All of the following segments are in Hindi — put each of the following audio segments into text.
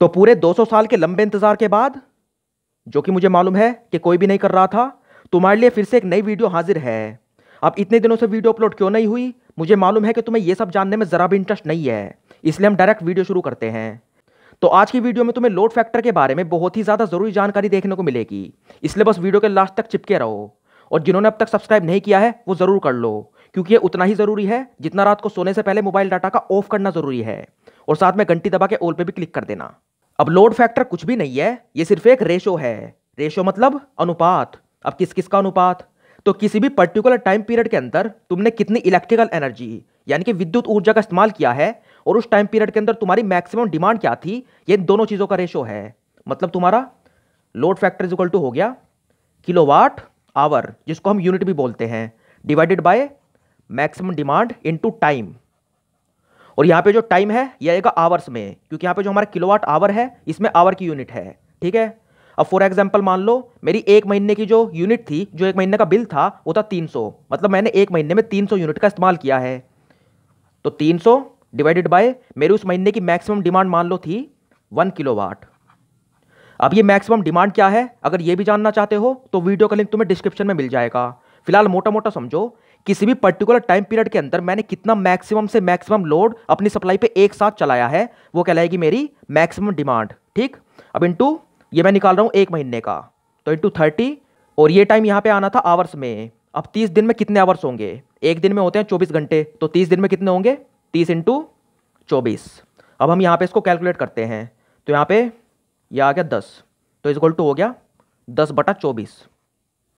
तो पूरे 200 साल के लंबे इंतजार के बाद, जो कि मुझे मालूम है कि कोई भी नहीं कर रहा था, तुम्हारे लिए फिर से एक नई वीडियो हाजिर है। अब इतने दिनों से वीडियो अपलोड क्यों नहीं हुई, मुझे मालूम है कि तुम्हें यह सब जानने में जरा भी इंटरेस्ट नहीं है, इसलिए हम डायरेक्ट वीडियो शुरू करते हैं। तो आज की वीडियो में तुम्हें लोड फैक्टर के बारे में बहुत ही ज्यादा जरूरी जानकारी देखने को मिलेगी, इसलिए बस वीडियो के लास्ट तक चिपके रहो। और जिन्होंने अब तक सब्सक्राइब नहीं किया है वो जरूर कर लो, क्योंकि ये उतना ही जरूरी है जितना रात को सोने से पहले मोबाइल डाटा का ऑफ करना जरूरी है। और साथ में घंटी दबा के ऑल पे भी क्लिक कर देना। अब लोड फैक्टर कुछ भी नहीं है, ये सिर्फ एक रेशो है। रेशो मतलब अनुपात। अब किस किस का अनुपात? तो किसी भी पर्टिकुलर टाइम पीरियड के अंदर तुमने कितनी इलेक्ट्रिकल एनर्जी यानी कि विद्युत ऊर्जा का इस्तेमाल किया है और उस टाइम पीरियड के अंदर तुम्हारी मैक्सिमम डिमांड क्या थी, ये दोनों चीजों का रेशो है। मतलब तुम्हारा load factor is equal to हो गया किलोवाट आवर, जिसको हम यूनिट भी बोलते हैं, divided by maximum demand into time. और यहां पे जो टाइम है यह आएगा आवर्स में, क्योंकि यहां पे जो हमारा किलोवाट आवर है इसमें आवर की यूनिट है। ठीक है। अब फॉर एग्जांपल मान लो मेरी एक महीने की जो यूनिट थी, जो एक महीने का बिल था वो था 300, मतलब मैंने एक महीने में 300 यूनिट का इस्तेमाल किया है। तो 300 डिवाइडेड बाय मेरी उस महीने की मैक्सिमम डिमांड मान लो थी 1 किलोवाट। अब ये मैक्सिमम डिमांड क्या है, अगर ये भी जानना चाहते हो तो वीडियो का लिंक तुम्हें डिस्क्रिप्शन में मिल जाएगा। फिलहाल मोटा मोटा समझो, किसी भी पर्टिकुलर टाइम पीरियड के अंदर मैंने कितना मैक्सिमम से मैक्सिमम लोड अपनी सप्लाई पे एक साथ चलाया है, वो कहलाएगी मेरी मैक्सिमम डिमांड। ठीक। अब इनटू ये मैं निकाल रहा हूं एक महीने का, तो इनटू 30, और ये टाइम यहां पे आना था आवर्स में। अब 30 दिन में कितने आवर्स होंगे? एक दिन में होते हैं 24 घंटे, तो 30 दिन में कितने होंगे? 30 इंटू 24। अब हम यहां पे इसको कैलकुलेट करते हैं, तो यहां पे ये आ गया 10, तो इज इक्वल टू हो गया 10/24।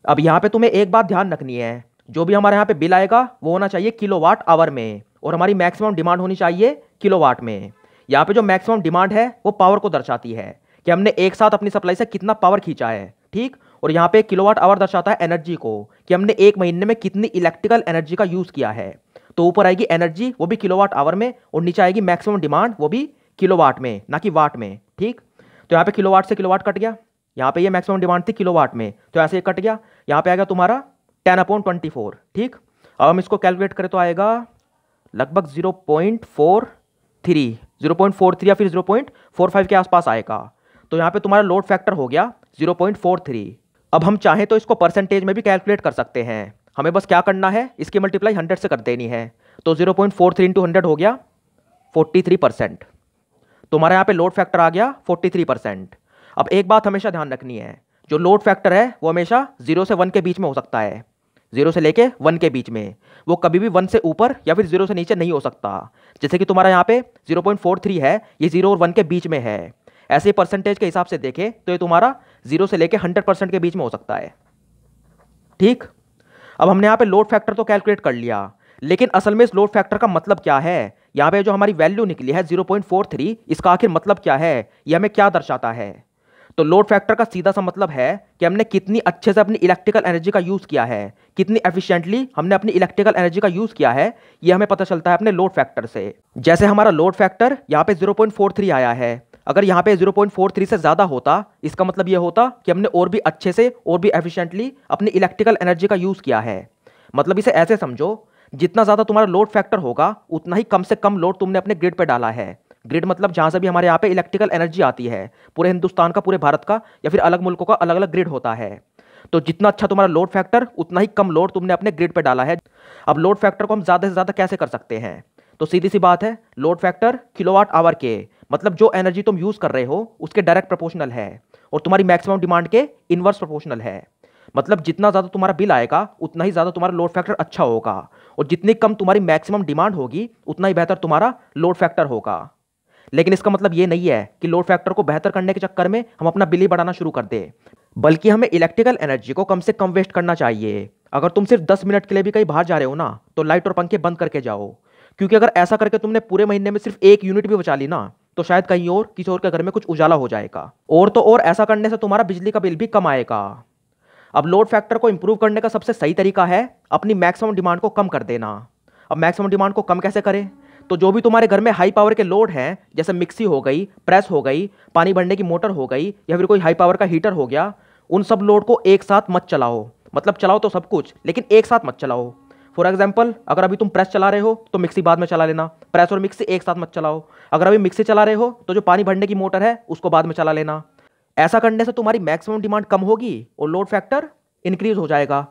अब यहां पे तुम्हें एक बात ध्यान रखनी है, जो भी हमारे यहां पे बिल आएगा वो होना चाहिए किलोवाट आवर में, और हमारी मैक्सिमम डिमांड होनी चाहिए किलोवाट में। यहां पे जो मैक्सिमम डिमांड है वो पावर को दर्शाती है कि हमने एक साथ अपनी सप्लाई से कितना पावर खींचा है। ठीक। और यहां पे किलोवाट आवर दर्शाता है एनर्जी को, कि हमने एक महीने में कितनी इलेक्ट्रिकल एनर्जी का यूज किया है। तो ऊपर आएगी एनर्जी, वो भी किलोवाट आवर में, और नीचे आएगी मैक्सिमम डिमांड, वो भी किलोवाट में, ना कि वाट में। ठीक। तो यहाँ पे किलोवाट से किलोवाट कट गया, यहाँ पे ये मैक्सिमम डिमांड थी किलोवाट में, तो ऐसे कट गया। यहाँ पे आ गया तुम्हारा 10/24। ठीक। अब हम इसको कैलकुलेट करें तो आएगा लगभग 0.43 या फिर 0.45 के आसपास आएगा। तो यहाँ पे तुम्हारा लोड फैक्टर हो गया 0.43। अब हम चाहें तो इसको परसेंटेज में भी कैलकुलेट कर सकते हैं, हमें बस क्या करना है, इसकी मल्टीप्लाई 100 से कर देनी है। तो 0.43 इंटू 100 हो गया 43%। तुम्हारा यहाँ पे लोड फैक्टर आ गया 43%। अब एक बात हमेशा ध्यान रखनी है, जो लोड फैक्टर है वो हमेशा 0 से 1 के बीच में हो सकता है, 0 से लेके 1 के बीच में, वो कभी भी 1 से ऊपर या फिर 0 से नीचे नहीं हो सकता। जैसे कि तुम्हारा यहाँ पे 0.43 है, ये 0 और 1 के बीच में है। ऐसे परसेंटेज के हिसाब से देखें तो ये तुम्हारा 0 से लेके 100% के बीच में हो सकता है। ठीक। अब हमने यहाँ पे लोड फैक्टर तो कैलकुलेट कर लिया, लेकिन असल में इस लोड फैक्टर का मतलब क्या है? यहाँ पे जो हमारी वैल्यू निकली है 0.43, इसका आखिर मतलब क्या है, ये हमें क्या दर्शाता है? तो लोड फैक्टर का सीधा सा मतलब है कि हमने कितनी अच्छे से अपनी इलेक्ट्रिकल एनर्जी का यूज किया है, कितनी एफिशिएंटली हमने अपनी इलेक्ट्रिकल एनर्जी का यूज किया है, ये हमें पता चलता है अपने लोड फैक्टर से। जैसे हमारा लोड फैक्टर यहाँ पे 0.43 आया है, अगर यहाँ पे 0.43 से ज्यादा होता, इसका मतलब ये होता कि हमने और भी अच्छे से और भी एफिशिएंटली अपनी इलेक्ट्रिकल एनर्जी का यूज किया है। मतलब इसे ऐसे समझो, जितना ज्यादा तुम्हारा लोड फैक्टर होगा उतना ही कम से कम लोड तुमने अपने ग्रिड पे डाला है। ग्रिड मतलब जहां से भी हमारे यहाँ पे इलेक्ट्रिकल एनर्जी आती है, पूरे हिंदुस्तान का, पूरे भारत का, या फिर अलग मुल्कों का अलग अलग ग्रिड होता है। तो जितना अच्छा तुम्हारा लोड फैक्टर, उतना ही कम लोड तुमने अपने ग्रिड पे डाला है। अब लोड फैक्टर को हम ज्यादा से ज्यादा कैसे कर सकते हैं? तो सीधी सी बात है, लोड फैक्टर किलोवाट आवर के, मतलब जो एनर्जी तुम यूज कर रहे हो उसके डायरेक्ट प्रोपोर्शनल है, और तुम्हारी मैक्सिमम डिमांड के इनवर्स प्रोपोर्शनल है। मतलब जितना ज्यादा तुम्हारा बिल आएगा उतना ही ज्यादा तुम्हारा लोड फैक्टर अच्छा होगा, और जितनी कम तुम्हारी मैक्सिमम डिमांड होगी उतना ही बेहतर तुम्हारा लोड फैक्टर होगा। लेकिन इसका मतलब ये नहीं है कि लोड फैक्टर को बेहतर करने के चक्कर में हम अपना बिल ही बढ़ाना शुरू कर दें, बल्कि हमें इलेक्ट्रिकल एनर्जी को कम से कम वेस्ट करना चाहिए। अगर तुम सिर्फ 10 मिनट के लिए भी कहीं बाहर जा रहे हो ना, तो लाइट और पंखे बंद करके जाओ, क्योंकि अगर ऐसा करके तुमने पूरे महीने में सिर्फ 1 यूनिट भी बचा ली ना, तो शायद कहीं और किसी और के घर में कुछ उजाला हो जाएगा। और तो और ऐसा करने से तुम्हारा बिजली का बिल भी कम आएगा। अब लोड फैक्टर को इंप्रूव करने का सबसे सही तरीका है अपनी मैक्सिमम डिमांड को कम कर देना। अब मैक्सिमम डिमांड को कम कैसे करें? तो जो भी तुम्हारे घर में हाई पावर के लोड हैं, जैसे मिक्सी हो गई, प्रेस हो गई, पानी भरने की मोटर हो गई, या फिर कोई हाई पावर का हीटर हो गया, उन सब लोड को एक साथ मत चलाओ। मतलब चलाओ तो सब कुछ, लेकिन एक साथ मत चलाओ। फॉर एग्जाम्पल, अगर अभी तुम प्रेस चला रहे हो तो मिक्सी बाद में चला लेना, प्रेस और मिक्सी एक साथ मत चलाओ। अगर अभी मिक्सी चला रहे हो तो जो पानी भरने की मोटर है उसको बाद में चला लेना। ऐसा करने से तुम्हारी मैक्सिमम डिमांड कम होगी और लोड फैक्टर इंक्रीज हो जाएगा।